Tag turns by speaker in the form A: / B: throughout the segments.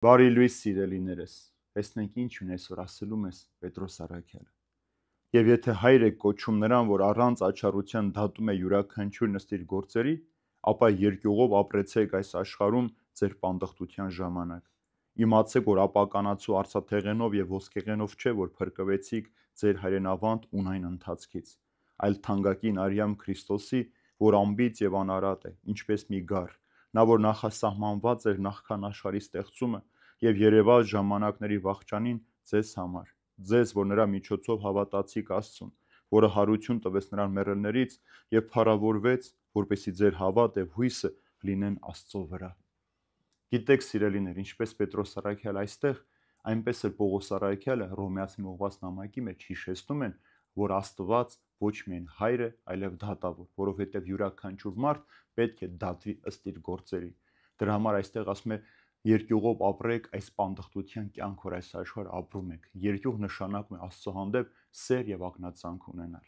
A: Բարի լույս սիրելիներս, տեսնենք ինչ ունի այսօր ասելում ես Պետրոս առաքյալը։ Եվ եթե հայր եք կոչում նրան, որ առանց աչառության դատում է յուրաքանչյուրն ըստ իր գործերի, ապա երկյուղով ապրեցեք այս աշխարհում ձեր պանդխտության ժամանակ։ Իմացեք, որ ապականացու արծաթեղենով եւ ոսկեղենով չէ, որ փրկվեցիք ձեր հայրենավանդ ունայն ընթացքից, այլ թանկագին արյամ Քրիստոսի, որ անբիծ եւ անարատ է, ինչպես մի գառ, նա որ նախասահմանված էր նախքան աշխարհի ստեղծումը եւ երևաց ժամանակների վախճանին ձեզ համար, ձեզ, որ նրա միջոցով հավատացիք Աստծուն, որը հարություն տվեց նրան մեռելներից եւ փառավորվեց, որպեսզի ձեր հավատը եւ հույսը լինեն Աստծո վրա։ Գիտեք, սիրելիներ, ինչպես Պետրոս առաքյալը այստեղ, այնպես էլ Պողոս առաքյալը Հռոմեացին ուղղված նամակի մեջ հիշեցնում են, որ Աստված ոչ միայն հայր է, այլև դատավոր, որովհետև յուրաքանչյուր մարդ պետք է դատվի ըստ իր գործերի։ Դրա համար այստեղ ասում է երկյուղով ապրեք այս պանդխտության կյանք, որ այս աշխարհ ապրում եք։ Երկյուղ նշանակում է Աստծո հանդեպ սեր եւ ակնածանք ունենալ։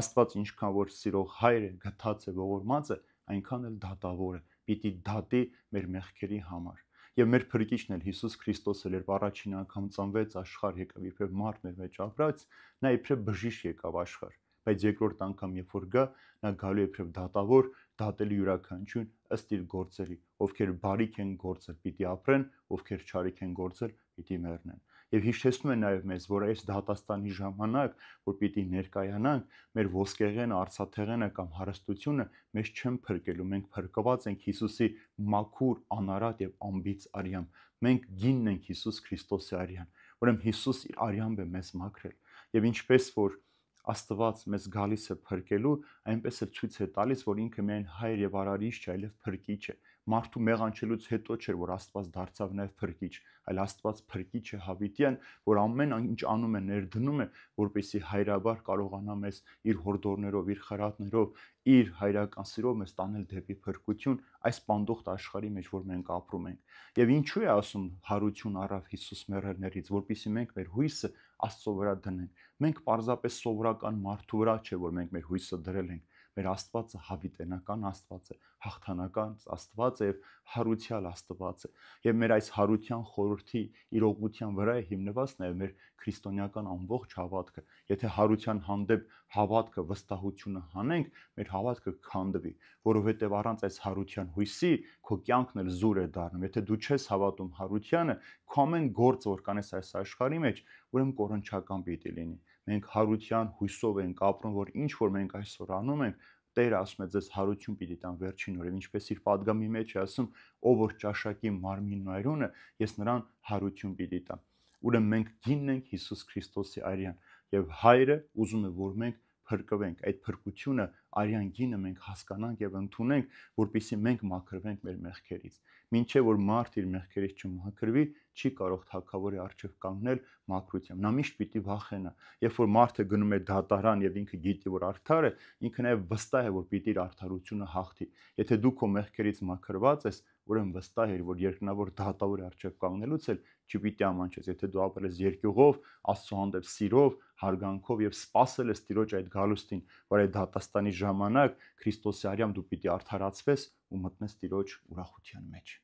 A: Աստված ինչքան որ սիրող հայր է, գթած է, ողորմած է, այնքան էլ դատավոր է, պիտի դատի մեր մեղքերի համար։ Եվ մեր փրկիչն էլ Հիսուս Քրիստոսը, երբ առաջին անգամ ծնվեց աշխարհ եկավ իբրև մարդ մեր մեջ ապրած, նա իբրև բժիշկ եկավ աշխարհ, բայց երկրորդ անգամ երբ որ գա, նա գալու է իբրև դատավոր, դատելու յուրաքանչյուրին ըստ իր գործերի, ովքեր բարիք են գործել, պիտի ապրեն, ովքեր չարիք են գործել, պիտի մեռնեն։ Եվ հիշեցնում է նաև մեզ, որ այս դատաստանի ժամանակ, որ պիտի ներկայանանք, մեր ոսկեղենը, արծաթեղենը կամ հարստությունը մեզ չեն փրկելու, մենք փրկված ենք Հիսուսի մաքուր, անարատ եւ անբիծ արյամբ։ Մենք գինն ենք Հիսուս Քրիստոսի արյան։ Ուրեմն Հիսուս իր արյամբ է մեզ մաքրել։ Եվ ինչպես որ Աստված մեզ գալիս է փրկելու, այնպես էլ ցույց է տալիս, որ ինքը միայն հայր եւ արարիչ չէ, այլև փրկիչ է։ Մարդու մեղանչելուց հետո չէր, որ Աստված դարձավ նաև փրկիչ, այլ Աստված փրկիչ է հավիտյան, որ ամեն ինչ անում է, ներդնում է, որպեսզի հայրաբար կարողանա մեզ իր հորդորներով, իր խրատներով, իր հայրական սիրով մեզ տանել դեպի փրկություն այս պանդոխտ աշխարհի մեջ, որ մենք ապրում ենք։ Եվ ինչու է ասում հարություն առավ Հիսուս մեռելներից, որպեսզի մենք մեր հույսը Աստծո վրա դնենք։ Մենք պարզապես սովորական մարդու վրա չէ, որ մենք մեր հույսը դրել ենք։ Մեր Աստվածը հավիտենական Աստված է, հաղթանական Աստված է եւ հարության Աստված է։ Եվ մեր այս հարության խորհրդի իրողության վրա է հիմնված նաեւ մեր քրիստոնեական ամբողջ հավատքը։ Եթե հարության հանդեպ հավատքը, վստահությունը հանենք, մեր հավատքը քանդվի, որովհետեւ առանց այս հարության հույսի քո կյանքն էլ զուր է դառնում։ Եթե դու չես հավատում հարությանը, քո ամեն գործ, որ կանես այս աշխարհի մեջ, ուրեմն կորնչական պիտի լինի։ Մենք հարության հույսով ենք ապրում, որ ինչ որ մենք այսօր անում ենք, Տերը ասում է ձեզ հարություն պիտի տան վերջին օրը, ինչպես իր պատգամի մեջ է ասում, ով որ ճաշակի մարմինն ու այրունը, ես նրան հարություն պիտի տամ։ Ուրեմն մենք գինն ենք Հիսուս Քրիստոսի արյան, եւ հայրը ուզում է, որ մենք փրկվենք, այդ փրկությունը արյան գինը մենք հասկանանք եւ ընդունենք, որպեսզի մենք մաքրվենք մեր մեղքերից։ Մինչեւ որ մարդ իր մեղքերից չմաքրվի, չի կարող թագավորի առջև կանգնել մաքրությամբ։ Նա միշտ պիտի վախենա։ Երբ որ մարդը գնում է դատարան եւ ինքը գիտի, որ արդար է, ինքը նաեւ վստահ է, որ պիտի իր արդարությունը հաղթի։ Եթե դու քո մեղքերից մաքրված ես, ուրեմն վստահ ես, որ երկնավոր դատավորի առջև կանգնելուց էլ չպիտի ամանչես։ Եթե դու ապրել ես երկյուղով, Աստծո հանդեպ սիրով, հարգանքով եւ սпасել ես Տիրոջ այդ գալուստին, որ այդ դատաստանի ժամանակ Քրիստոսի արյամբ դու պիտի արդարացվես ու մտնես Տիրոջ ուրախության մեջ։